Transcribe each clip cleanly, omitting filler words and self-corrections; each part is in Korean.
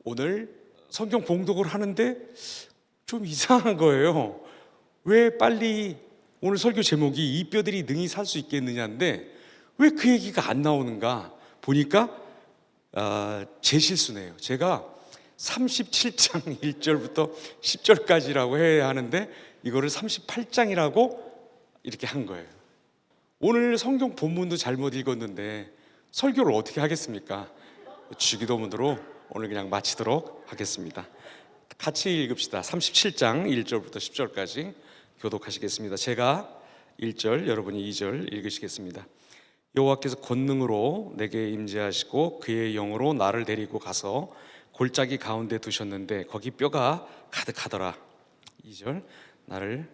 오늘 성경 봉독을 하는데 좀 이상한 거예요. 왜 빨리 오늘 설교 제목이 이 뼈들이 능히 살 수 있겠느냐인데 왜 그 얘기가 안 나오는가 보니까 제 실수네요. 제가 37장 1절부터 10절까지라고 해야 하는데 이거를 38장이라고 이렇게 한 거예요. 오늘 성경 본문도 잘못 읽었는데 설교를 어떻게 하겠습니까? 주기도문으로 오늘 그냥 마치도록 하겠습니다. 같이 읽읍시다. 37장 1절부터 10절까지 교독하시겠습니다. 제가 1절, 여러분이 2절 읽으시겠습니다. 여호와께서 권능으로 내게 임재하시고 그의 영으로 나를 데리고 가서 골짜기 가운데 두셨는데 거기 뼈가 가득하더라. 2절, 나를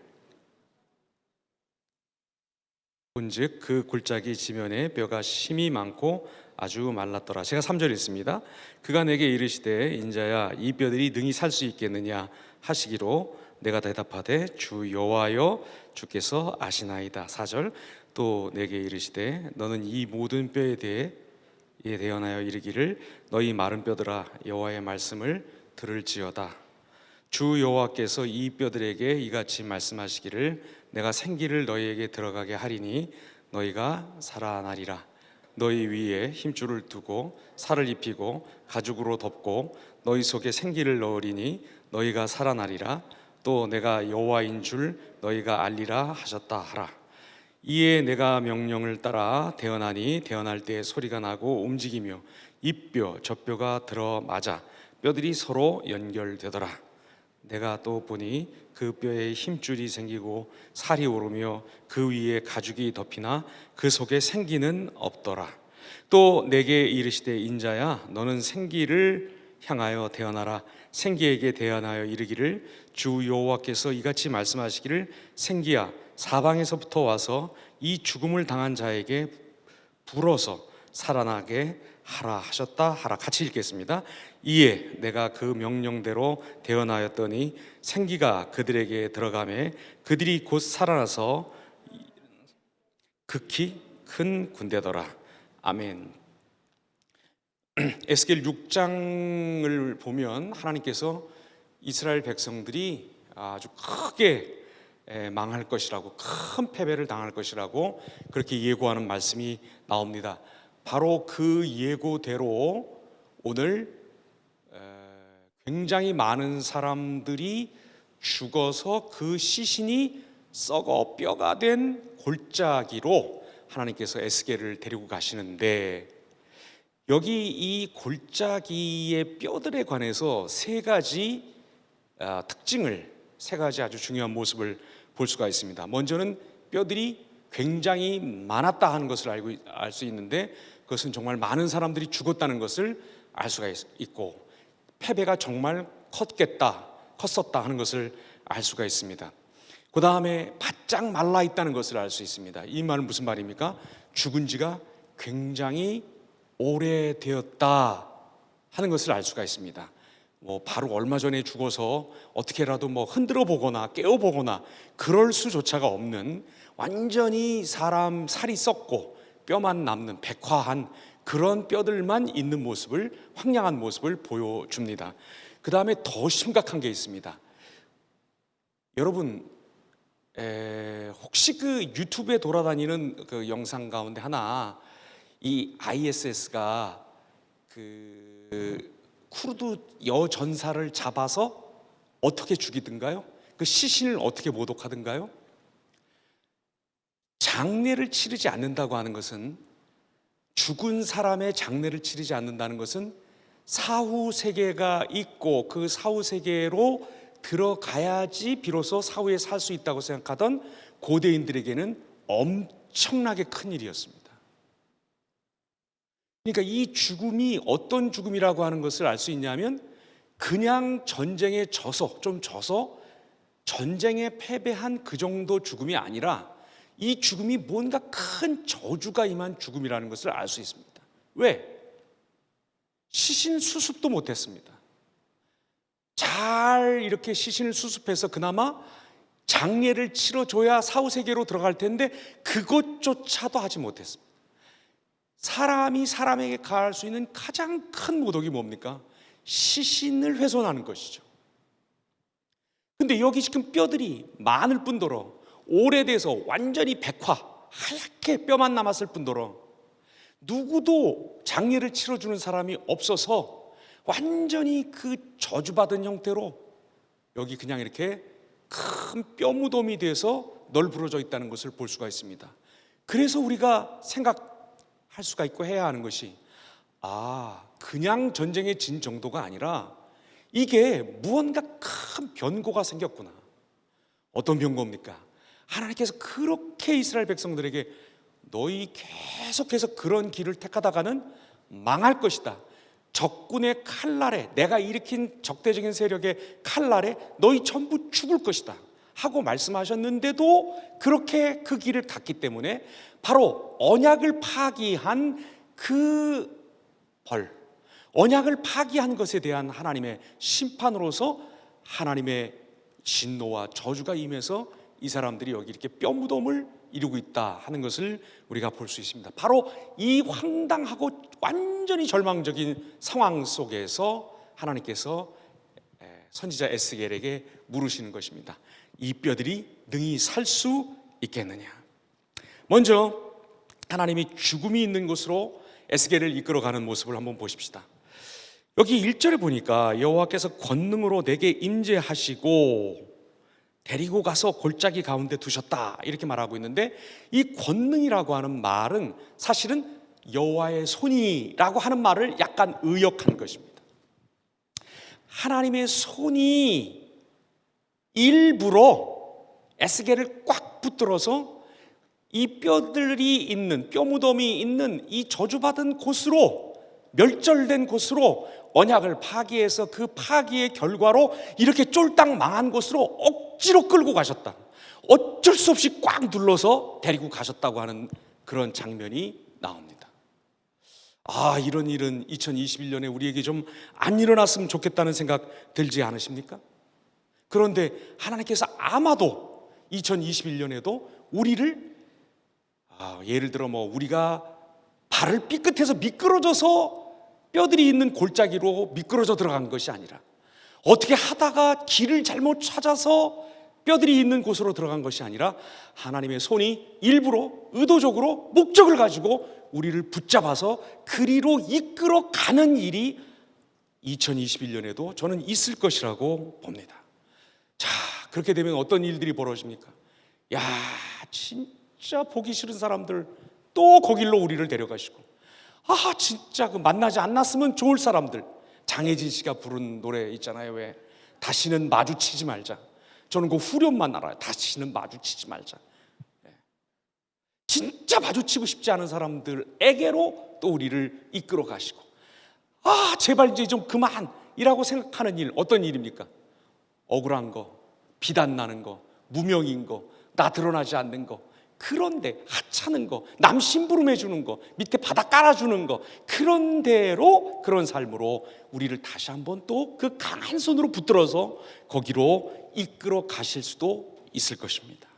본즉 그 골짜기 지면에 뼈가 심이 많고 아주 말랐더라. 제가 3절 읽습니다. 그가 내게 이르시되 인자야 이 뼈들이 능히 살 수 있겠느냐 하시기로 내가 대답하되 주 여호와여 주께서 아시나이다. 4절 또 내게 이르시되 너는 이 모든 뼈에 대하여 이르기를 너희 마른 뼈들아 여호와의 말씀을 들을지어다. 주 여호와께서 이 뼈들에게 이같이 말씀하시기를 내가 생기를 너희에게 들어가게 하리니 너희가 살아나리라. 너희 위에 힘줄을 두고 살을 입히고 가죽으로 덮고 너희 속에 생기를 넣으리니 너희가 살아나리라. 또 내가 여호와인 줄 너희가 알리라 하셨다 하라. 이에 내가 명령을 따라 대언하니 대언할 때 소리가 나고 움직이며 이 뼈 저 뼈가 들어맞아 뼈들이 서로 연결되더라. 내가 또 보니 그 뼈에 힘줄이 생기고 살이 오르며 그 위에 가죽이 덮이나 그 속에 생기는 없더라. 또 내게 이르시되 인자야 너는 생기를 향하여 대언하라. 생기에게 대언하여 이르기를 주 여호와께서 이같이 말씀하시기를 생기야 사방에서부터 와서 이 죽음을 당한 자에게 불어서 살아나게 하라 하셨다 하라. 같이 읽겠습니다. 이에 내가 그 명령대로 대언하였더니 생기가 그들에게 들어가매 그들이 곧 살아나서 극히 큰 군대더라. 아멘. 에스겔 6장을 보면 하나님께서 이스라엘 백성들이 아주 크게 망할 것이라고, 큰 패배를 당할 것이라고 그렇게 예고하는 말씀이 나옵니다. 바로 그 예고대로 오늘 굉장히 많은 사람들이 죽어서 그 시신이 썩어 뼈가 된 골짜기로 하나님께서 에스겔을 데리고 가시는데, 여기 이 골짜기의 뼈들에 관해서 세 가지 특징을, 세 가지 아주 중요한 모습을 볼 수가 있습니다. 먼저는 뼈들이 굉장히 많았다 하는 것을 알 수 있는데, 그것은 정말 많은 사람들이 죽었다는 것을 알 수가 있고, 패배가 정말 컸었다 하는 것을 알 수가 있습니다. 그 다음에 바짝 말라 있다는 것을 알 수 있습니다. 이 말은 무슨 말입니까? 죽은 지가 굉장히 오래되었다 하는 것을 알 수가 있습니다. 바로 얼마 전에 죽어서 어떻게라도 흔들어 보거나 깨워 보거나 그럴 수조차가 없는, 완전히 사람 살이 썩고 뼈만 남는 백화한 그런 뼈들만 있는 모습을, 황량한 모습을 보여줍니다. 그 다음에 더 심각한 게 있습니다. 여러분, 혹시 그 유튜브에 돌아다니는 그 영상 가운데 하나, 이 ISS가 그 쿠르드 여전사를 잡아서 어떻게 죽이든가요? 그 시신을 어떻게 모독하든가요? 장례를 치르지 않는다고 하는 것은, 죽은 사람의 장례를 치르지 않는다는 것은 사후 세계가 있고 그 사후 세계로 들어가야지 비로소 사후에 살 수 있다고 생각하던 고대인들에게는 엄청나게 큰 일이었습니다. 그러니까 이 죽음이 어떤 죽음이라고 하는 것을 알 수 있냐면, 그냥 전쟁에 져서 전쟁에 패배한 그 정도 죽음이 아니라 이 죽음이 뭔가 큰 저주가 임한 죽음이라는 것을 알 수 있습니다. 왜? 시신 수습도 못했습니다. 잘 이렇게 시신을 수습해서 그나마 장례를 치러줘야 사후세계로 들어갈 텐데 그것조차도 하지 못했습니다. 사람이 사람에게 가할 수 있는 가장 큰 모독이 뭡니까? 시신을 훼손하는 것이죠. 근데 여기 지금 뼈들이 많을 뿐더러 오래돼서 완전히 백화, 하얗게 뼈만 남았을 뿐더러 누구도 장례를 치러주는 사람이 없어서 완전히 그 저주받은 형태로 여기 그냥 이렇게 큰 뼈 무덤이 돼서 널브러져 있다는 것을 볼 수가 있습니다. 그래서 우리가 생각할 수가 있고 해야 하는 것이, 그냥 전쟁에 진 정도가 아니라 이게 무언가 큰 변고가 생겼구나. 어떤 변고입니까? 하나님께서 그렇게 이스라엘 백성들에게 너희 계속해서 그런 길을 택하다가는 망할 것이다. 적군의 칼날에, 내가 일으킨 적대적인 세력의 칼날에 너희 전부 죽을 것이다 하고 말씀하셨는데도 그렇게 그 길을 갔기 때문에 바로 언약을 파기한 그 벌, 언약을 파기한 것에 대한 하나님의 심판으로서 하나님의 진노와 저주가 임해서 이 사람들이 여기 이렇게 뼈무덤을 이루고 있다 하는 것을 우리가 볼 수 있습니다. 바로 이 황당하고 완전히 절망적인 상황 속에서 하나님께서 선지자 에스겔에게 물으시는 것입니다. 이 뼈들이 능히 살 수 있겠느냐. 먼저 하나님이 죽음이 있는 곳으로 에스겔을 이끌어가는 모습을 한번 보십시다. 여기 1절에 보니까 여호와께서 권능으로 내게 임재하시고 데리고 가서 골짜기 가운데 두셨다 이렇게 말하고 있는데, 이 권능이라고 하는 말은 사실은 여호와의 손이라고 하는 말을 약간 의역한 것입니다. 하나님의 손이 일부러 에스겔을 꽉 붙들어서 이 뼈들이 있는, 뼈무덤이 있는 이 저주받은 곳으로, 멸절된 곳으로 언약을 파기해서 그 파기의 결과로 이렇게 쫄딱 망한 곳으로 억지로 끌고 가셨다. 어쩔 수 없이 꽉 눌러서 데리고 가셨다고 하는 그런 장면이 나옵니다. 이런 일은 2021년에 우리에게 좀 안 일어났으면 좋겠다는 생각 들지 않으십니까? 그런데 하나님께서 아마도 2021년에도 우리를 예를 들어 우리가 발을 삐끗해서 미끄러져서 뼈들이 있는 골짜기로 미끄러져 들어간 것이 아니라 어떻게 하다가 길을 잘못 찾아서 뼈들이 있는 곳으로 들어간 것이 아니라 하나님의 손이 일부러 의도적으로 목적을 가지고 우리를 붙잡아서 그리로 이끌어 가는 일이 2021년에도 저는 있을 것이라고 봅니다. 자, 그렇게 되면 어떤 일들이 벌어집니까? 진짜 보기 싫은 사람들 또 거길로 우리를 데려가시고, 진짜 그 만나지 않았으면 좋을 사람들, 장혜진 씨가 부른 노래 있잖아요. 왜? 다시는 마주치지 말자. 저는 그 후렴만 알아요. 다시는 마주치지 말자. 진짜 마주치고 싶지 않은 사람들에게로 또 우리를 이끌어 가시고, 제발 이제 좀 그만이라고 생각하는 일, 어떤 일입니까? 억울한 거, 비단나는 거, 무명인 거, 나 드러나지 않는 거, 그런데 하찮은 거, 남 심부름해 주는 거, 밑에 바닥 깔아주는 거, 그런 대로, 그런 삶으로 우리를 다시 한번 또 그 강한 손으로 붙들어서 거기로 이끌어 가실 수도 있을 것입니다.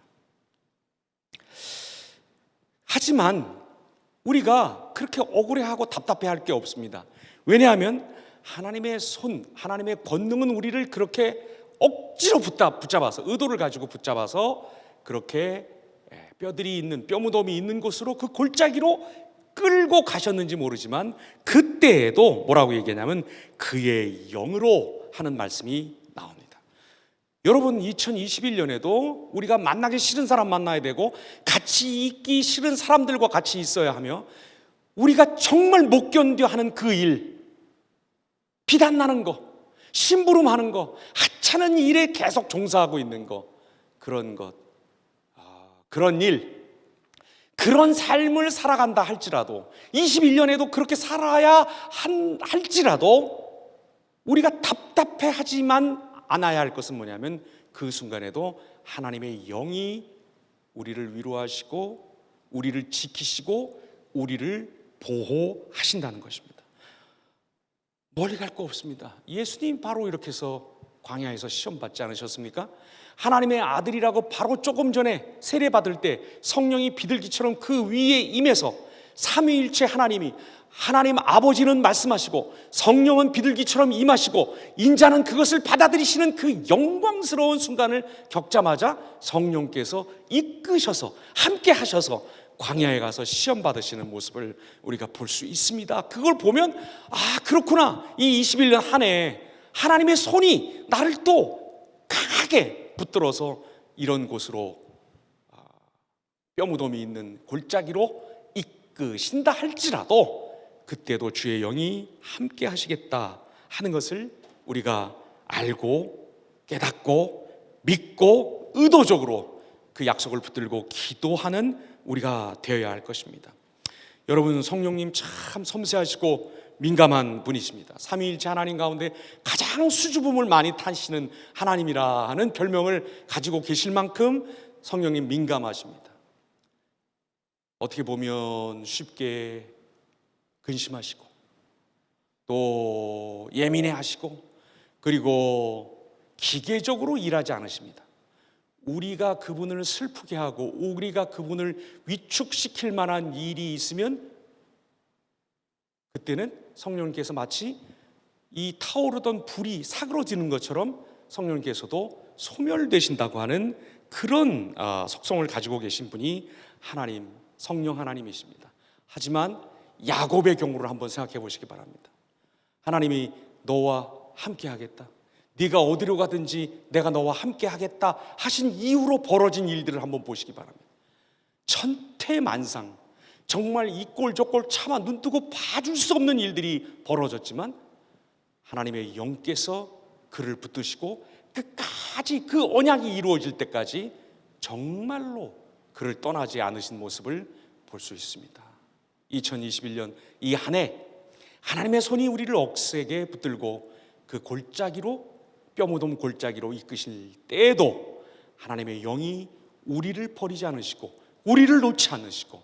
하지만 우리가 그렇게 억울해하고 답답해할 게 없습니다. 왜냐하면 하나님의 손, 하나님의 권능은 우리를 그렇게 억지로 붙잡아서, 의도를 가지고 붙잡아서 그렇게 뼈들이 있는, 뼈무덤이 있는 곳으로, 그 골짜기로 끌고 가셨는지 모르지만 그때에도 뭐라고 얘기하냐면 그의 영으로 하는 말씀이 나옵니다. 여러분, 2021년에도 우리가 만나기 싫은 사람 만나야 되고 같이 있기 싫은 사람들과 같이 있어야 하며, 우리가 정말 못 견뎌 하는 그 일, 비단나는 거, 심부름하는 거, 하찮은 일에 계속 종사하고 있는 거, 그런 것, 그런 일, 그런 삶을 살아간다 할지라도, 21년에도 그렇게 살아야 할지라도 우리가 답답해하지만 않아야 할 것은 뭐냐면 그 순간에도 하나님의 영이 우리를 위로하시고 우리를 지키시고 우리를 보호하신다는 것입니다. 멀리 갈 거 없습니다. 예수님 바로 이렇게 해서 광야에서 시험 받지 않으셨습니까? 하나님의 아들이라고 바로 조금 전에 세례받을 때 성령이 비둘기처럼 그 위에 임해서 삼위일체 하나님 아버지는 말씀하시고 성령은 비둘기처럼 임하시고 인자는 그것을 받아들이시는 그 영광스러운 순간을 겪자마자 성령께서 이끄셔서 함께 하셔서 광야에 가서 시험 받으시는 모습을 우리가 볼 수 있습니다. 그걸 보면 그렇구나, 이 21년 한 해 하나님의 손이 나를 또 강하게 붙들어서 이런 곳으로 뼈무덤이 있는 골짜기로 이끄신다 할지라도 그때도 주의 영이 함께 하시겠다 하는 것을 우리가 알고 깨닫고 믿고 의도적으로 그 약속을 붙들고 기도하는 우리가 되어야 할 것입니다. 여러분, 성령님 참 섬세하시고 민감한 분이십니다. 삼위일체 하나님 가운데 가장 수줍음을 많이 타시는 하나님이라 하는 별명을 가지고 계실 만큼 성령님 민감하십니다. 어떻게 보면 쉽게 근심하시고 또 예민해하시고 그리고 기계적으로 일하지 않으십니다. 우리가 그분을 슬프게 하고 우리가 그분을 위축시킬 만한 일이 있으면 그때는 성령님께서 마치 이 타오르던 불이 사그러지는 것처럼 성령님께서도 소멸되신다고 하는 그런 속성을 가지고 계신 분이 하나님, 성령 하나님이십니다. 하지만 야곱의 경우를 한번 생각해 보시기 바랍니다. 하나님이 너와 함께 하겠다, 네가 어디로 가든지 내가 너와 함께 하겠다 하신 이후로 벌어진 일들을 한번 보시기 바랍니다. 천태만상, 정말 이 꼴 저 꼴 차마 눈 뜨고 봐줄 수 없는 일들이 벌어졌지만 하나님의 영께서 그를 붙드시고 끝까지 그 언약이 이루어질 때까지 정말로 그를 떠나지 않으신 모습을 볼 수 있습니다. 2021년 이 한 해 하나님의 손이 우리를 억세게 붙들고 그 골짜기로, 뼈무덤 골짜기로 이끄실 때에도 하나님의 영이 우리를 버리지 않으시고 우리를 놓지 않으시고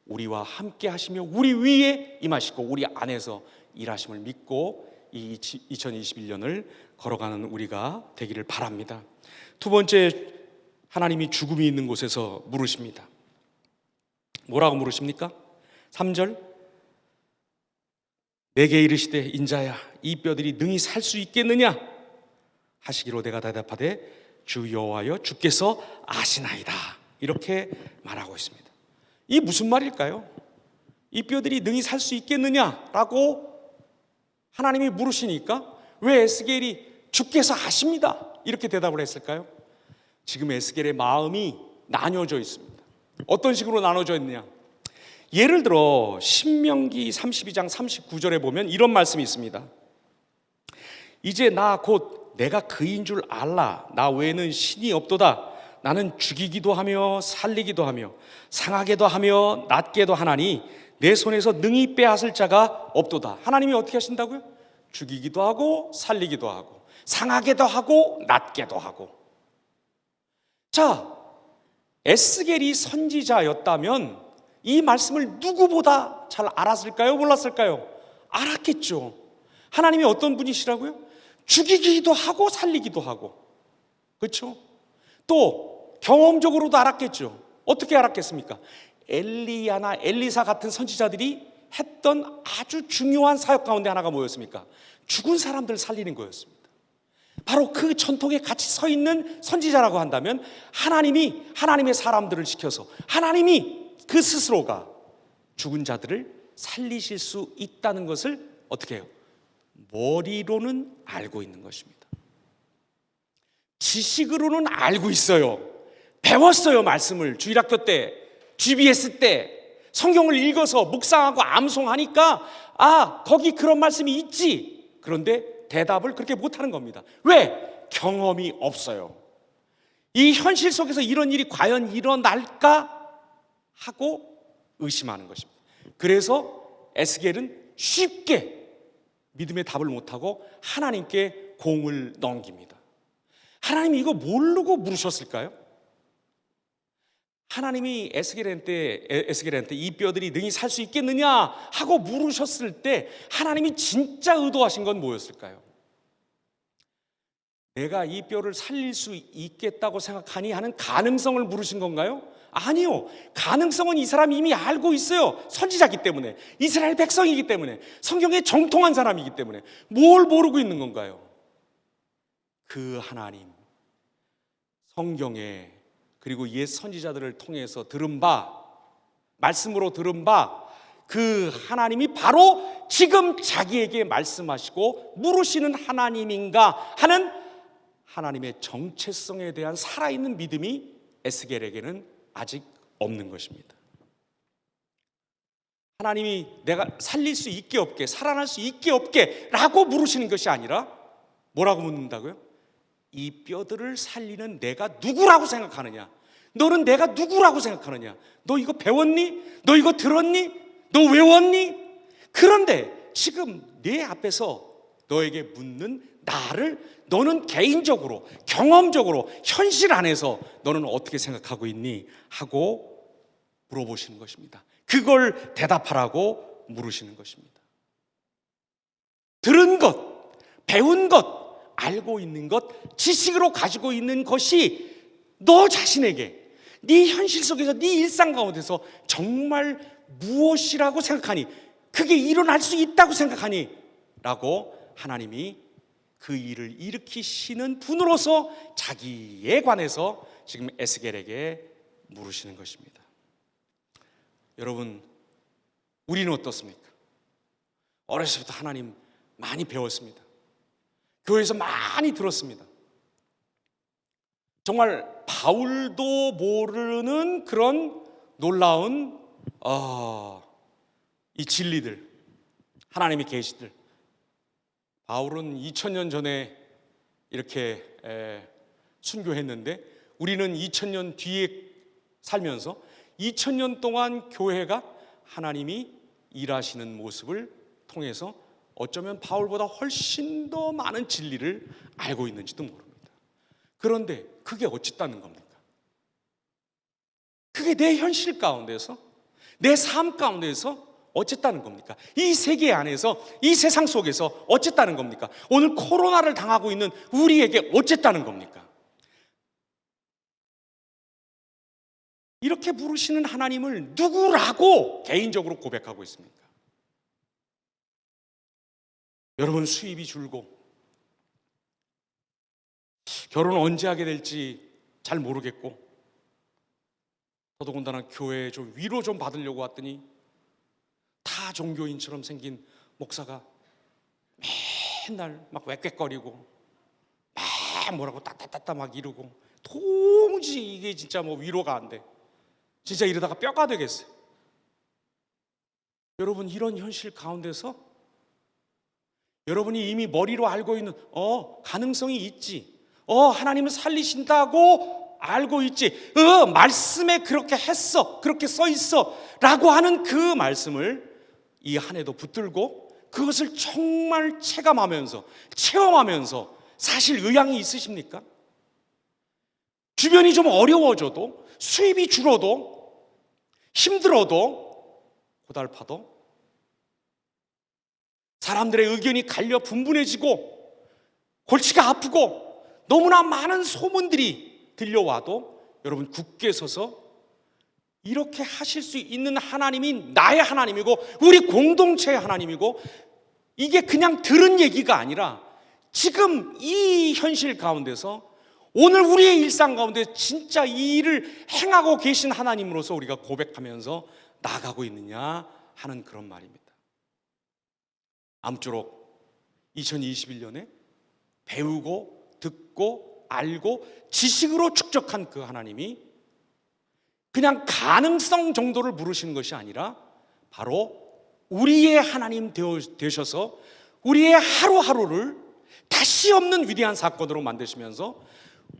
우리와 함께 하시며 우리 위에 임하시고 우리 안에서 일하심을 믿고 이 2021년을 걸어가는 우리가 되기를 바랍니다. 두 번째, 하나님이 죽음이 있는 곳에서 물으십니다. 뭐라고 물으십니까? 3절, 내게 이르시되 인자야 이 뼈들이 능히 살 수 있겠느냐 하시기로 내가 대답하되 주 여호와여 주께서 아시나이다, 이렇게 말하고 있습니다. 이 무슨 말일까요? 이 뼈들이 능히 살 수 있겠느냐라고 하나님이 물으시니까 왜 에스겔이 주께서 아십니다 이렇게 대답을 했을까요? 지금 에스겔의 마음이 나뉘어져 있습니다. 어떤 식으로 나눠져 있느냐? 예를 들어 신명기 32장 39절에 보면 이런 말씀이 있습니다. 이제 나 곧 내가 그인 줄 알라. 나 외에는 신이 없도다. 나는 죽이기도 하며 살리기도 하며 상하게도 하며 낫게도 하나니 내 손에서 능히 빼앗을 자가 없도다. 하나님이 어떻게 하신다고요? 죽이기도 하고 살리기도 하고 상하게도 하고 낫게도 하고. 자, 에스겔이 선지자였다면 이 말씀을 누구보다 잘 알았을까요? 몰랐을까요? 알았겠죠. 하나님이 어떤 분이시라고요? 죽이기도 하고 살리기도 하고, 그렇죠? 또 경험적으로도 알았겠죠. 어떻게 알았겠습니까? 엘리야나 엘리사 같은 선지자들이 했던 아주 중요한 사역 가운데 하나가 뭐였습니까? 죽은 사람들 살리는 거였습니다. 바로 그 전통에 같이 서 있는 선지자라고 한다면 하나님이 하나님의 사람들을 시켜서 하나님이 그 스스로가 죽은 자들을 살리실 수 있다는 것을 어떻게 해요? 머리로는 알고 있는 것입니다. 지식으로는 알고 있어요. 배웠어요. 말씀을 주일학교 때, GBS 때 성경을 읽어서 묵상하고 암송하니까 거기 그런 말씀이 있지. 그런데 대답을 그렇게 못하는 겁니다. 왜? 경험이 없어요. 이 현실 속에서 이런 일이 과연 일어날까 하고 의심하는 것입니다. 그래서 에스겔은 쉽게 믿음의 답을 못하고 하나님께 공을 넘깁니다. 하나님이 이거 모르고 물으셨을까요? 하나님이 에스겔한테 이 뼈들이 능히 살 수 있겠느냐 하고 물으셨을 때 하나님이 진짜 의도하신 건 뭐였을까요? 내가 이 뼈를 살릴 수 있겠다고 생각하니 하는 가능성을 물으신 건가요? 아니요. 가능성은 이 사람이 이미 알고 있어요. 선지자이기 때문에, 이스라엘 백성이기 때문에, 성경에 정통한 사람이기 때문에. 뭘 모르고 있는 건가요? 그 하나님, 성경에 그리고 옛 선지자들을 통해서 들은 바, 말씀으로 들은 바, 그 하나님이 바로 지금 자기에게 말씀하시고 물으시는 하나님인가 하는 하나님의 정체성에 대한 살아있는 믿음이 에스겔에게는 아직 없는 것입니다. 하나님이 내가 살릴 수 있게 없게, 살아날 수 있게 없게 라고 물으시는 것이 아니라 뭐라고 묻는다고요? 이 뼈들을 살리는 내가 누구라고 생각하느냐? 너는 내가 누구라고 생각하느냐? 너 이거 배웠니? 너 이거 들었니? 너 외웠니? 그런데 지금 내 앞에서 너에게 묻는 나를 너는 개인적으로, 경험적으로, 현실 안에서 너는 어떻게 생각하고 있니? 하고 물어보시는 것입니다. 그걸 대답하라고 물으시는 것입니다. 들은 것, 배운 것, 알고 있는 것, 지식으로 가지고 있는 것이 너 자신에게 네 현실 속에서, 네 일상 가운데서 정말 무엇이라고 생각하니? 그게 일어날 수 있다고 생각하니? 라고 하나님이 그 일을 일으키시는 분으로서 자기에 관해서 지금 에스겔에게 물으시는 것입니다. 여러분, 우리는 어떻습니까? 어렸을 때부터 하나님 많이 배웠습니다. 교회에서 많이 들었습니다. 정말 바울도 모르는 그런 놀라운 이 진리들, 하나님의 계시들. 바울은 2000년 전에 이렇게 순교했는데 우리는 2000년 뒤에 살면서 2000년 동안 교회가 하나님이 일하시는 모습을 통해서 어쩌면 바울보다 훨씬 더 많은 진리를 알고 있는지도 모릅니다. 그런데 그게 어쨌다는 겁니까? 그게 내 현실 가운데서, 내 삶 가운데서 어쨌다는 겁니까? 이 세계 안에서, 이 세상 속에서 어쨌다는 겁니까? 오늘 코로나를 당하고 있는 우리에게 어쨌다는 겁니까? 이렇게 부르시는 하나님을 누구라고 개인적으로 고백하고 있습니까? 여러분, 수입이 줄고 결혼 언제 하게 될지 잘 모르겠고, 더더군다나 교회에 좀 위로 좀 받으려고 왔더니 다 종교인처럼 생긴 목사가 맨날 막 웩웩거리고 막 뭐라고 따따따따 막 이러고 도무지 이게 진짜 뭐 위로가 안 돼. 진짜 이러다가 뼈가 되겠어요. 여러분, 이런 현실 가운데서 여러분이 이미 머리로 알고 있는 가능성이 있지, 하나님은 살리신다고 알고 있지, 말씀에 그렇게 했어, 그렇게 써 있어 라고 하는 그 말씀을 이 한 해도 붙들고 그것을 정말 체감하면서, 체험하면서 사실 의향이 있으십니까? 주변이 좀 어려워져도, 수입이 줄어도, 힘들어도, 고달파도, 사람들의 의견이 갈려 분분해지고 골치가 아프고 너무나 많은 소문들이 들려와도 여러분, 굳게 서서 이렇게 하실 수 있는 하나님이 나의 하나님이고 우리 공동체의 하나님이고, 이게 그냥 들은 얘기가 아니라 지금 이 현실 가운데서 오늘 우리의 일상 가운데 진짜 이 일을 행하고 계신 하나님으로서 우리가 고백하면서 나아가고 있느냐 하는 그런 말입니다. 아무쪼록 2021년에 배우고 듣고 알고 지식으로 축적한 그 하나님이 그냥 가능성 정도를 물으시는 것이 아니라 바로 우리의 하나님 되셔서 우리의 하루하루를 다시 없는 위대한 사건으로 만드시면서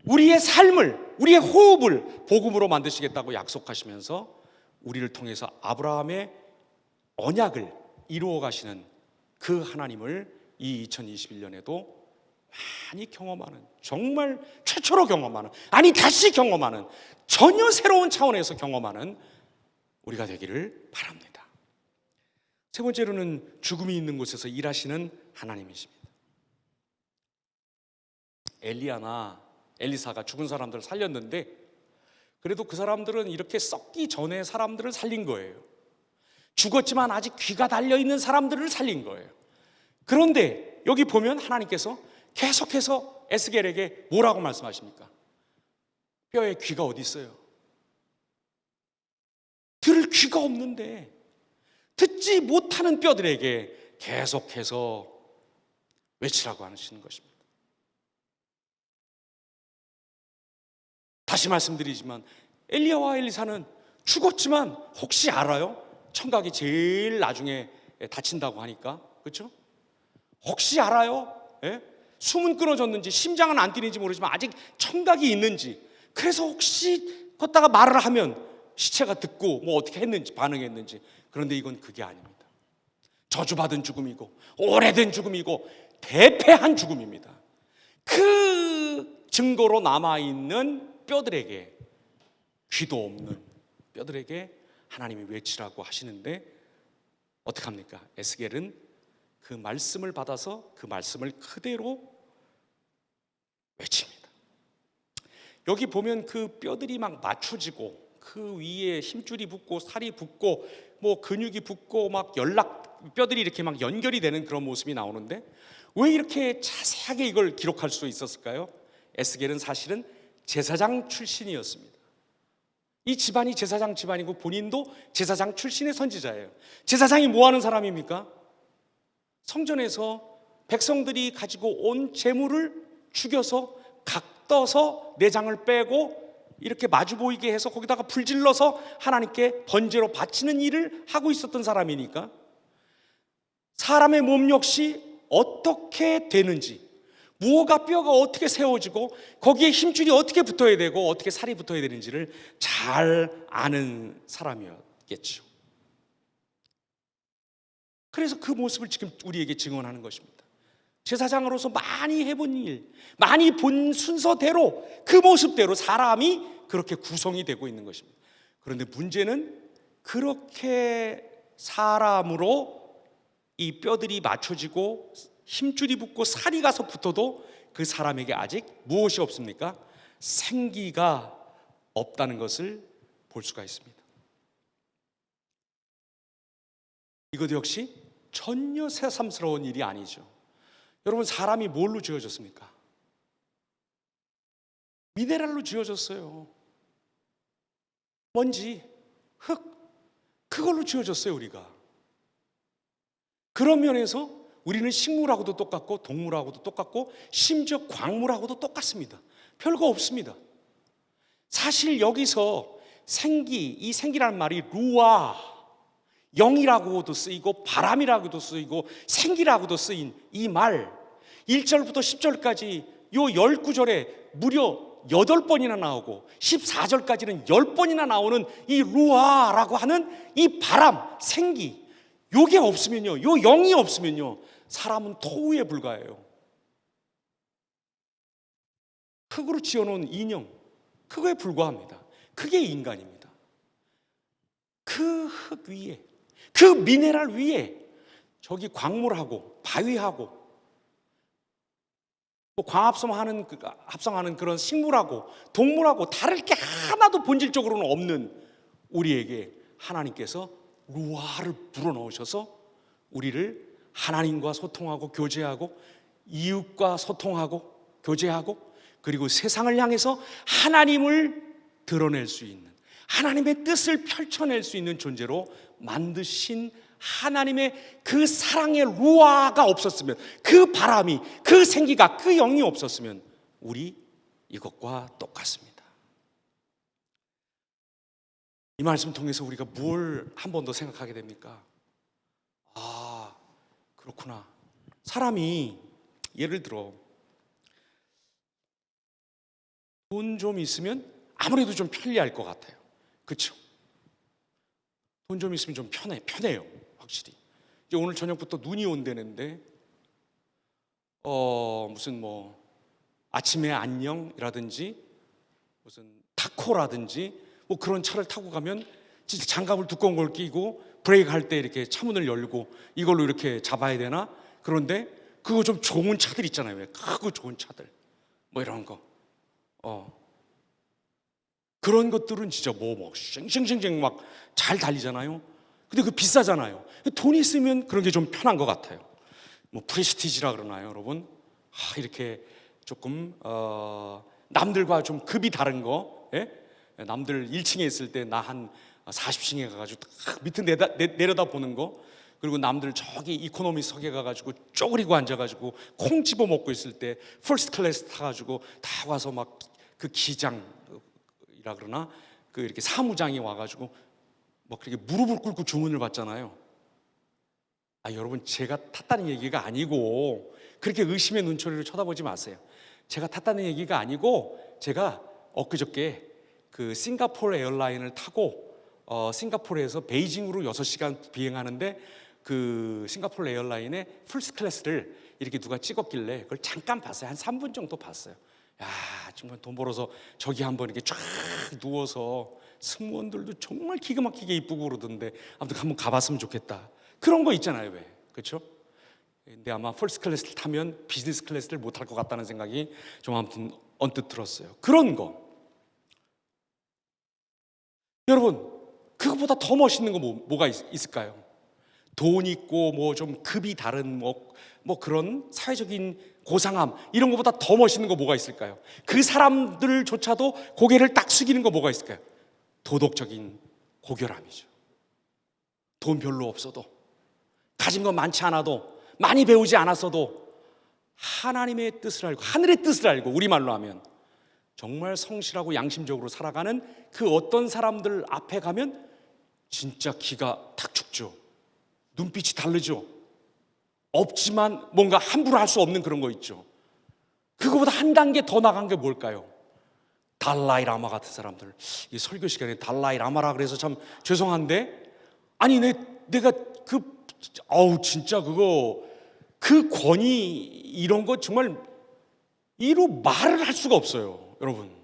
우리의 삶을, 우리의 호흡을 복음으로 만드시겠다고 약속하시면서 우리를 통해서 아브라함의 언약을 이루어 가시는 그 하나님을 이 2021년에도 많이 경험하는, 정말 최초로 경험하는, 아니 다시 경험하는, 전혀 새로운 차원에서 경험하는 우리가 되기를 바랍니다. 세 번째로는 죽음이 있는 곳에서 일하시는 하나님이십니다. 엘리야나 엘리사가 죽은 사람들을 살렸는데 그래도 그 사람들은 이렇게 썩기 전에 사람들을 살린 거예요. 죽었지만 아직 귀가 달려있는 사람들을 살린 거예요. 그런데 여기 보면 하나님께서 계속해서 에스겔에게 뭐라고 말씀하십니까? 뼈에 귀가 어디 있어요? 들을 귀가 없는데 듣지 못하는 뼈들에게 계속해서 외치라고 하시는 것입니다. 다시 말씀드리지만 엘리야와 엘리사는 죽었지만 혹시 알아요? 청각이 제일 나중에 다친다고 하니까, 그렇죠? 혹시 알아요? 예? 숨은 끊어졌는지 심장은 안 뛰는지 모르지만 아직 청각이 있는지, 그래서 혹시 걷다가 말을 하면 시체가 듣고 뭐 어떻게 했는지 반응했는지. 그런데 이건 그게 아닙니다. 저주받은 죽음이고 오래된 죽음이고 대패한 죽음입니다. 그 증거로 남아있는 뼈들에게, 귀도 없는 뼈들에게 하나님이 외치라고 하시는데 어떻게 합니까? 에스겔은 그 말씀을 받아서 그 말씀을 그대로 외칩니다. 여기 보면 그 뼈들이 막 맞춰지고 그 위에 힘줄이 붙고 살이 붙고 뭐 근육이 붙고 막 뼈들이 이렇게 막 연결이 되는 그런 모습이 나오는데 왜 이렇게 자세하게 이걸 기록할 수 있었을까요? 에스겔은 사실은 제사장 출신이었습니다. 이 집안이 제사장 집안이고 본인도 제사장 출신의 선지자예요. 제사장이 뭐 하는 사람입니까? 성전에서 백성들이 가지고 온 재물을 죽여서 각떠서 내장을 빼고 이렇게 마주 보이게 해서 거기다가 불질러서 하나님께 번제로 바치는 일을 하고 있었던 사람이니까 사람의 몸 역시 어떻게 되는지, 무엇과 뼈가 어떻게 세워지고 거기에 힘줄이 어떻게 붙어야 되고 어떻게 살이 붙어야 되는지를 잘 아는 사람이었겠죠. 그래서 그 모습을 지금 우리에게 증언하는 것입니다. 제사장으로서 많이 해본 일, 많이 본 순서대로 그 모습대로 사람이 그렇게 구성이 되고 있는 것입니다. 그런데 문제는 그렇게 사람으로 이 뼈들이 맞춰지고 힘줄이 붙고 살이 가서 붙어도 그 사람에게 아직 무엇이 없습니까? 생기가 없다는 것을 볼 수가 있습니다. 이것 역시 전혀 새삼스러운 일이 아니죠. 여러분, 사람이 뭘로 지어졌습니까? 미네랄로 지어졌어요. 먼지, 흙, 그걸로 지어졌어요. 우리가. 그런 면에서 우리는 식물하고도 똑같고 동물하고도 똑같고 심지어 광물하고도 똑같습니다. 별거 없습니다. 사실 여기서 이 생기라는 말이 루아, 영이라고도 쓰이고 바람이라고도 쓰이고 생기라고도 쓰인 이 말, 1절부터 10절까지 요 19절에 무려 8번이나 나오고 14절까지는 10번이나 나오는 이 루아라고 하는 이 바람, 생기, 요게 없으면요, 요 영이 없으면요, 사람은 토후에 불과해요. 흙으로 지어놓은 인형, 그거에 불과합니다. 그게 인간입니다. 그 흙 위에, 그 미네랄 위에 저기 광물하고 바위하고 또 합성하는 그런 식물하고 동물하고 다를 게 하나도 본질적으로는 없는 우리에게 하나님께서 루아를 불어넣으셔서 우리를 하나님과 소통하고 교제하고 이웃과 소통하고 교제하고 그리고 세상을 향해서 하나님을 드러낼 수 있는, 하나님의 뜻을 펼쳐낼 수 있는 존재로 만드신 하나님의 그 사랑의 루아가 없었으면, 그 바람이, 그 생기가, 그 영이 없었으면 우리 이것과 똑같습니다. 이 말씀 통해서 우리가 뭘 한 번 더 생각하게 됩니까? 아, 그렇구나. 사람이 예를 들어 돈 좀 있으면 아무래도 좀 편리할 것 같아요. 그렇죠? 돈 좀 있으면 좀 편해요. 확실히. 이제 오늘 저녁부터 눈이 온다는데 무슨 뭐 아침에 안녕이라든지 무슨 타코라든지 뭐 그런 차를 타고 가면 진짜 장갑을 두꺼운 걸 끼고 브레이크 할 때 이렇게 차문을 열고 이걸로 이렇게 잡아야 되나? 그런데 그거 좀 좋은 차들 있잖아요. 왜? 크고 좋은 차들. 뭐 이런 거. 그런 것들은 진짜 뭐 쌩쌩쌩쌩 막 잘 달리잖아요. 근데 그 비싸잖아요. 돈이 있으면 그런 게 좀 편한 것 같아요. 뭐 프레스티지라 그러나요, 여러분? 이렇게 조금 남들과 좀 급이 다른 거. 예? 남들 1층에 있을 때 나 한 40층에 가가지고 딱 밑에 내려다 보는 거. 그리고 남들 저기 이코노미석에 가가지고 쪼그리고 앉아가지고 콩 집어 먹고 있을 때 퍼스트 클래스 타가지고 다 와서 막 그 기장이라 그러나 그 이렇게 사무장이 와가지고 뭐 그렇게 무릎을 꿇고 주문을 받잖아요. 여러분, 제가 탔다는 얘기가 아니고 그렇게 의심의 눈초리로 쳐다보지 마세요. 제가 탔다는 얘기가 아니고 제가 엊그저께 그 싱가포르 에어라인을 타고 싱가포르에서 베이징으로 6시간 비행하는데 그 싱가포르 에어라인의 풀스 클래스를 이렇게 누가 찍었길래 그걸 잠깐 봤어요. 한 3분 정도 봤어요. 정말 돈 벌어서 저기 한번 이렇게 쫙 누워서 승무원들도 정말 기가 막히게 이쁘고 그러던데 아무튼 한번 가봤으면 좋겠다. 그런 거 있잖아요, 왜? 그렇죠? 근데 아마 퍼스트 클래스를 타면 비즈니스 클래스를 못 탈 것 같다는 생각이 좀 아무튼 언뜻 들었어요. 그런 거. 여러분, 그것보다 더 멋있는 거 뭐가 있을까요? 돈 있고 뭐 좀 급이 다른 뭐 그런 사회적인 고상함 이런 것보다 더 멋있는 거 뭐가 있을까요? 그 사람들조차도 고개를 딱 숙이는 거 뭐가 있을까요? 도덕적인 고결함이죠. 돈 별로 없어도, 가진 건 많지 않아도, 많이 배우지 않았어도 하나님의 뜻을 알고 하늘의 뜻을 알고, 우리말로 하면 정말 성실하고 양심적으로 살아가는 그 어떤 사람들 앞에 가면 진짜 기가 탁 죽죠. 눈빛이 다르죠. 없지만 뭔가 함부로 할 수 없는 그런 거 있죠. 그거보다 한 단계 더 나간 게 뭘까요? 달라이 라마 같은 사람들. 이 설교 시간에 달라이 라마라 그래서 참 죄송한데, 아니 내가 진짜 그 권위 이런 거 정말 이로 말을 할 수가 없어요, 여러분.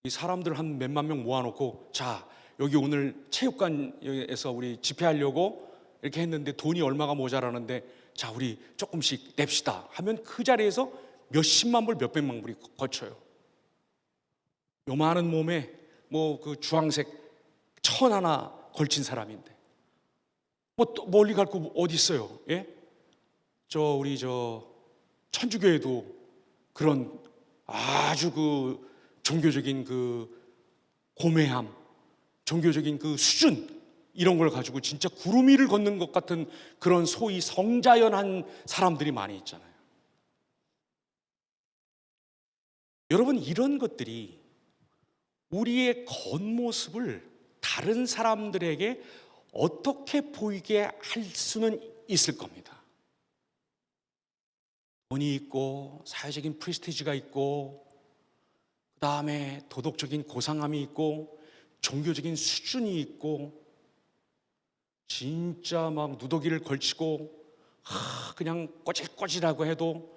이 사람들 한 몇만 명 모아놓고 자, 여기 오늘 체육관에서 우리 집회하려고 이렇게 했는데 돈이 얼마가 모자라는데 자, 우리 조금씩 냅시다 하면 그 자리에서 몇십만 불, 몇백만 불이 거쳐요. 요만한 몸에 뭐 그 주황색 천 하나 걸친 사람인데 뭐 또 멀리 갈 거 어디 있어요? 예? 우리 천주교에도 그런 아주 그 종교적인 그 고매함, 종교적인 그 수준 이런 걸 가지고 진짜 구름 위를 걷는 것 같은 그런 소위 성자연한 사람들이 많이 있잖아요. 여러분, 이런 것들이 우리의 겉모습을 다른 사람들에게 어떻게 보이게 할 수는 있을 겁니다. 돈이 있고 사회적인 프레스티지가 있고 그 다음에 도덕적인 고상함이 있고 종교적인 수준이 있고 진짜 막 누더기를 걸치고 그냥 꼬질꼬질하고 해도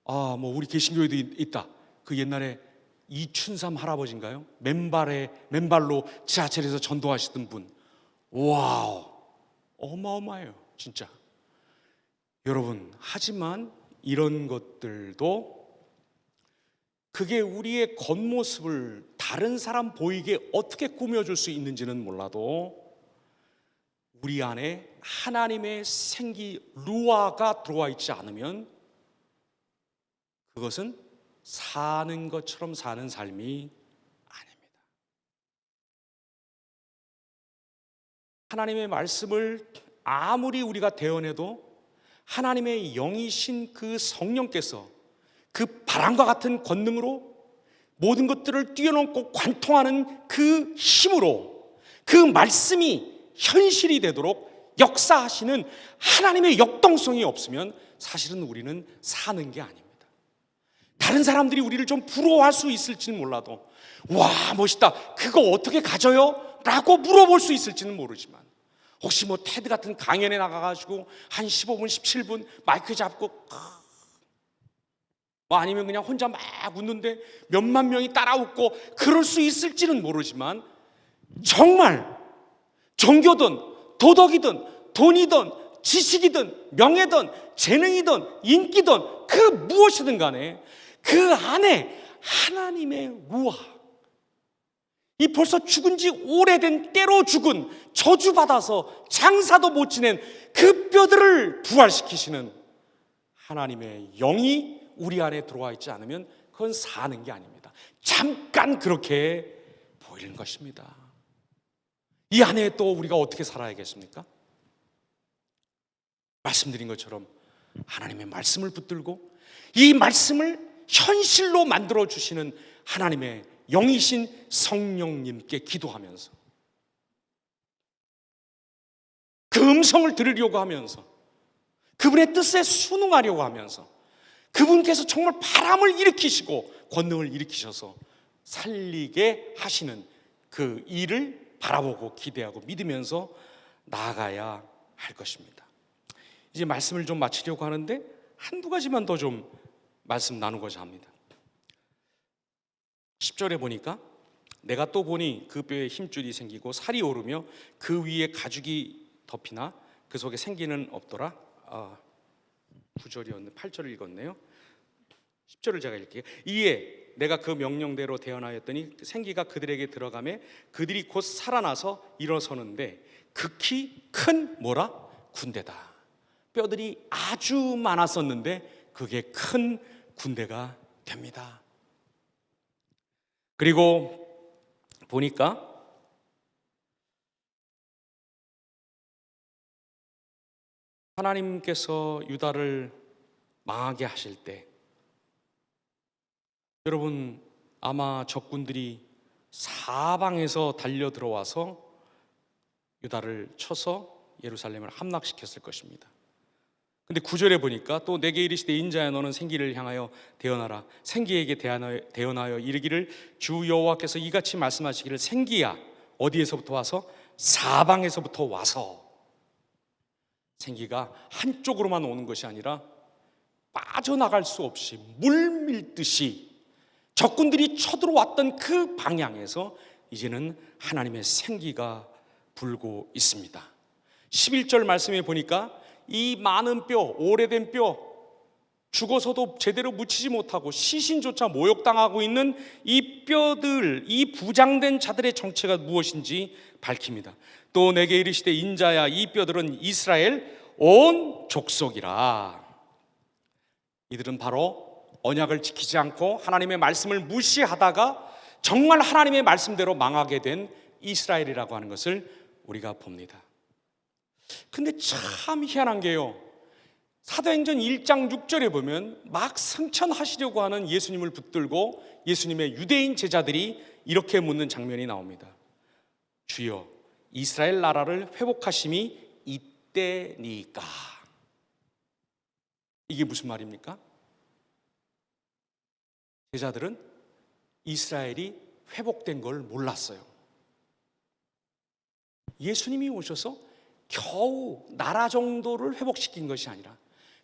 뭐 우리 개신교에도 있다. 그 옛날에 이춘삼 할아버지인가요? 맨발로 지하철에서 전도하시던 분. 와우, 어마어마해요, 진짜. 여러분, 하지만 이런 것들도 그게 우리의 겉모습을 다른 사람 보이게 어떻게 꾸며줄 수 있는지는 몰라도 우리 안에 하나님의 생기 루아가 들어와 있지 않으면 그것은 사는 것처럼 사는 삶이 아닙니다. 하나님의 말씀을 아무리 우리가 대언해도 하나님의 영이신 그 성령께서 그 바람과 같은 권능으로 모든 것들을 뛰어넘고 관통하는 그 힘으로 그 말씀이 현실이 되도록 역사하시는 하나님의 역동성이 없으면 사실은 우리는 사는 게 아닙니다. 다른 사람들이 우리를 좀 부러워할 수 있을지는 몰라도 와, 멋있다, 그거 어떻게 가져요? 라고 물어볼 수 있을지는 모르지만 혹시 뭐 테드 같은 강연에 나가가지고 한 15분, 17분 마이크 잡고 뭐 아니면 그냥 혼자 막 웃는데 몇만 명이 따라 웃고 그럴 수 있을지는 모르지만 정말 종교든 도덕이든 돈이든 지식이든 명예든 재능이든 인기든 그 그 무엇이든 간에 그 안에 하나님의 루아, 이 벌써 죽은 지 오래된 때로 죽은 저주받아서 장사도 못 지낸 그 뼈들을 부활시키시는 하나님의 영이 우리 안에 들어와 있지 않으면 그건 사는 게 아닙니다. 잠깐 그렇게 보이는 것입니다. 이 안에 또 우리가 어떻게 살아야겠습니까? 말씀드린 것처럼 하나님의 말씀을 붙들고 이 말씀을 현실로 만들어 주시는 하나님의 영이신 성령님께 기도하면서 그 음성을 들으려고 하면서 그분의 뜻에 순응하려고 하면서 그분께서 정말 바람을 일으키시고 권능을 일으키셔서 살리게 하시는 그 일을 바라보고 기대하고 믿으면서 나아가야 할 것입니다. 이제 말씀을 좀 마치려고 하는데 한두 가지만 더 좀 말씀 나누고자 합니다. 10절에 보니까 내가 또 보니 그 뼈에 힘줄이 생기고 살이 오르며 그 위에 가죽이 덮이나 그 속에 생기는 없더라. 9절이었는데 8절을 읽었네요. 10절을 제가 읽게요. 이에 내가 그 명령대로 대언하였더니 생기가 그들에게 들어가매 그들이 곧 살아나서 일어서는데 극히 큰 뭐라? 군대다. 뼈들이 아주 많았었는데 그게 큰 군대가 됩니다. 그리고 보니까 하나님께서 유다를 망하게 하실 때 여러분 아마 적군들이 사방에서 달려 들어와서 유다를 쳐서 예루살렘을 함락시켰을 것입니다. 근데 9절에 보니까 또 내게 이르시되 인자야 너는 생기를 향하여 대언하라. 생기에게 대언하여 이르기를 주 여호와께서 이같이 말씀하시기를 생기야 어디에서부터 와서? 사방에서부터 와서. 생기가 한쪽으로만 오는 것이 아니라 빠져나갈 수 없이 물 밀듯이 적군들이 쳐들어왔던 그 방향에서 이제는 하나님의 생기가 불고 있습니다. 11절 말씀에 보니까 이 많은 뼈, 오래된 뼈, 죽어서도 제대로 묻히지 못하고 시신조차 모욕당하고 있는 이 뼈들, 이 부장된 자들의 정체가 무엇인지 밝힙니다. 또 내게 이르시되 인자야 이 뼈들은 이스라엘 온 족속이라. 이들은 바로 언약을 지키지 않고 하나님의 말씀을 무시하다가 정말 하나님의 말씀대로 망하게 된 이스라엘이라고 하는 것을 우리가 봅니다. 근데 참 희한한 게요, 사도행전 1장 6절에 보면 막 승천하시려고 하는 예수님을 붙들고 예수님의 유대인 제자들이 이렇게 묻는 장면이 나옵니다. 주여 이스라엘 나라를 회복하심이 이때니까. 이게 무슨 말입니까? 제자들은 이스라엘이 회복된 걸 몰랐어요. 예수님이 오셔서 겨우 나라 정도를 회복시킨 것이 아니라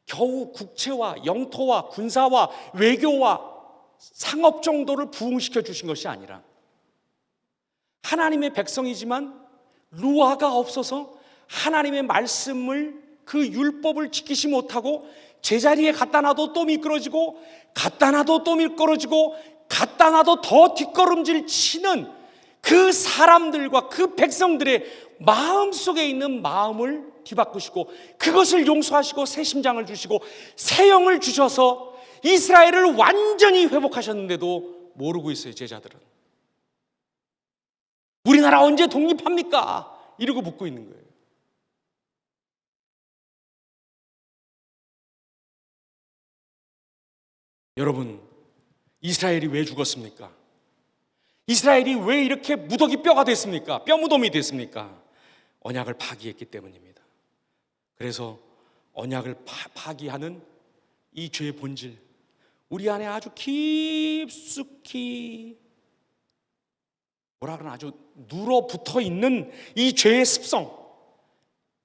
겨우 국채와 영토와 군사와 외교와 상업 정도를 부흥시켜 주신 것이 아니라 하나님의 백성이지만 루아가 없어서 하나님의 말씀을 그 율법을 지키지 못하고 제자리에 갖다 놔도 또 미끄러지고 갖다 놔도 또 미끄러지고 갖다 놔도 더 뒷걸음질 치는 그 사람들과 그 백성들의 마음속에 있는 마음을 뒤바꾸시고 그것을 용서하시고 새 심장을 주시고 새 영을 주셔서 이스라엘을 완전히 회복하셨는데도 모르고 있어요. 제자들은 우리나라 언제 독립합니까? 이러고 묻고 있는 거예요. 여러분, 이스라엘이 왜 죽었습니까? 이스라엘이 왜 이렇게 무더기 뼈가 됐습니까? 뼈무덤이 됐습니까? 언약을 파기했기 때문입니다. 그래서 언약을 파기하는 이 죄의 본질, 우리 안에 아주 깊숙이 뭐라 그러나 아주 눌어붙어 있는 이 죄의 습성,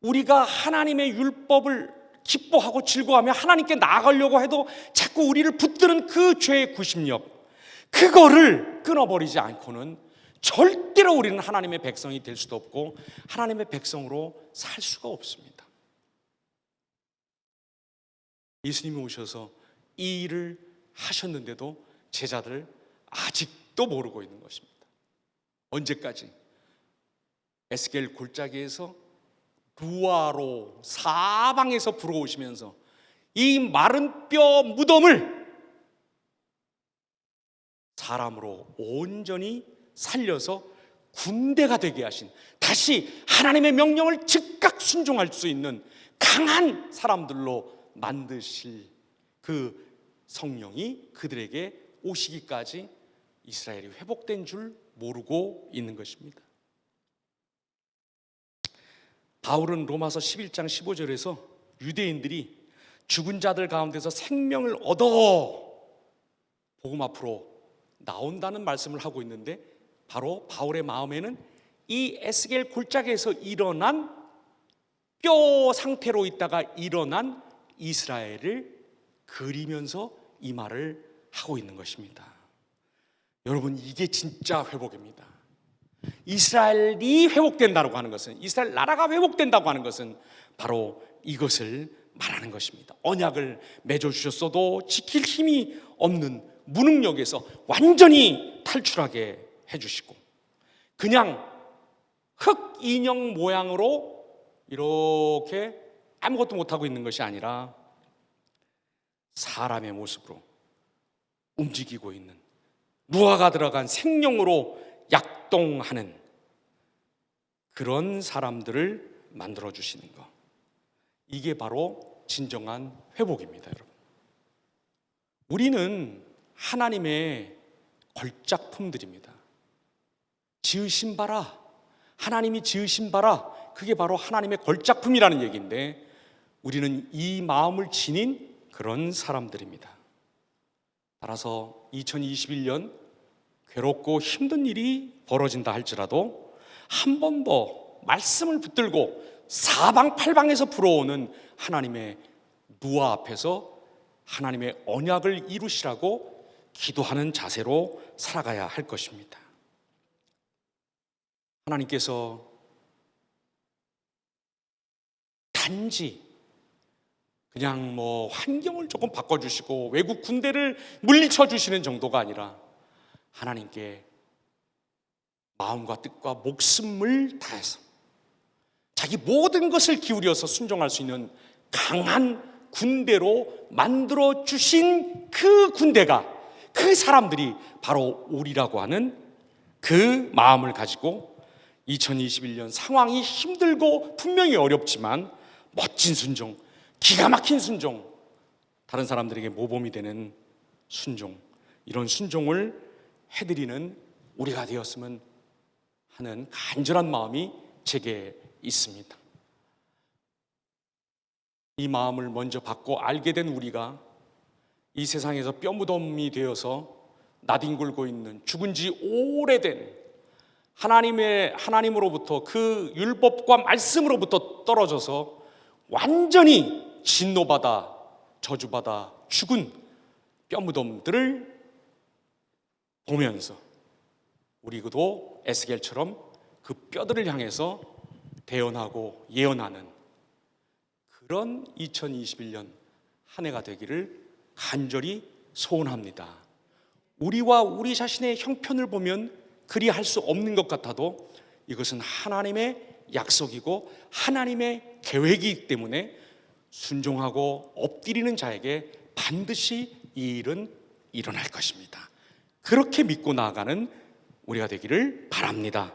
우리가 하나님의 율법을 기뻐하고 즐거워하며 하나님께 나아가려고 해도 자꾸 우리를 붙드는 그 죄의 구심력, 그거를 끊어버리지 않고는 절대로 우리는 하나님의 백성이 될 수도 없고 하나님의 백성으로 살 수가 없습니다. 예수님이 오셔서 이 일을 하셨는데도 제자들 아직도 모르고 있는 것입니다. 언제까지? 에스겔 골짜기에서 루아로 사방에서 불어오시면서 이 마른 뼈 무덤을 사람으로 온전히 살려서 군대가 되게 하신, 다시 하나님의 명령을 즉각 순종할 수 있는 강한 사람들로 만드실 그 성령이 그들에게 오시기까지 이스라엘이 회복된 줄 모르고 있는 것입니다. 바울은 로마서 11장 15절에서 유대인들이 죽은 자들 가운데서 생명을 얻어 복음 앞으로 나온다는 말씀을 하고 있는데, 바로 바울의 마음에는 이 에스겔 골짜기에서 일어난 뼈 상태로 있다가 일어난 이스라엘을 그리면서 이 말을 하고 있는 것입니다. 여러분, 이게 진짜 회복입니다. 이스라엘이 회복된다고 하는 것은, 이스라엘 나라가 회복된다고 하는 것은 바로 이것을 말하는 것입니다. 언약을 맺어주셨어도 지킬 힘이 없는 무능력에서 완전히 탈출하게 해주시고, 그냥 흙 인형 모양으로 이렇게 아무것도 못하고 있는 것이 아니라 사람의 모습으로 움직이고 있는, 무화가 들어간 생명으로 약동하는 그런 사람들을 만들어 주시는 것, 이게 바로 진정한 회복입니다. 여러분, 우리는 하나님의 걸작품들입니다. 지으신 바라, 하나님이 지으신 바라, 그게 바로 하나님의 걸작품이라는 얘기인데, 우리는 이 마음을 지닌 그런 사람들입니다. 따라서 2021년 괴롭고 힘든 일이 벌어진다 할지라도 한 번 더 말씀을 붙들고 사방팔방에서 불어오는 하나님의 누아 앞에서 하나님의 언약을 이루시라고 기도하는 자세로 살아가야 할 것입니다. 하나님께서 단지 그냥 환경을 조금 바꿔주시고 외국 군대를 물리쳐 주시는 정도가 아니라, 하나님께 마음과 뜻과 목숨을 다해서 자기 모든 것을 기울여서 순종할 수 있는 강한 군대로 만들어 주신 그 군대가, 그 사람들이 바로 우리라고 하는 그 마음을 가지고 2021년 상황이 힘들고 분명히 어렵지만 멋진 순종, 기가 막힌 순종, 다른 사람들에게 모범이 되는 순종, 이런 순종을 해드리는 우리가 되었으면 하는 간절한 마음이 제게 있습니다. 이 마음을 먼저 받고 알게 된 우리가 이 세상에서 뼈무덤이 되어서 나뒹굴고 있는, 죽은 지 오래된 하나님으로부터, 그 율법과 말씀으로부터 떨어져서 완전히 진노받아 저주받아 죽은 뼈무덤들을 보면서 우리도 에스겔처럼 그 뼈들을 향해서 대언하고 예언하는 그런 2021년 한 해가 되기를 간절히 소원합니다. 우리와 우리 자신의 형편을 보면 그리 할 수 없는 것 같아도 이것은 하나님의 약속이고 하나님의 계획이기 때문에 순종하고 엎드리는 자에게 반드시 이 일은 일어날 것입니다. 그렇게 믿고 나아가는 우리가 되기를 바랍니다.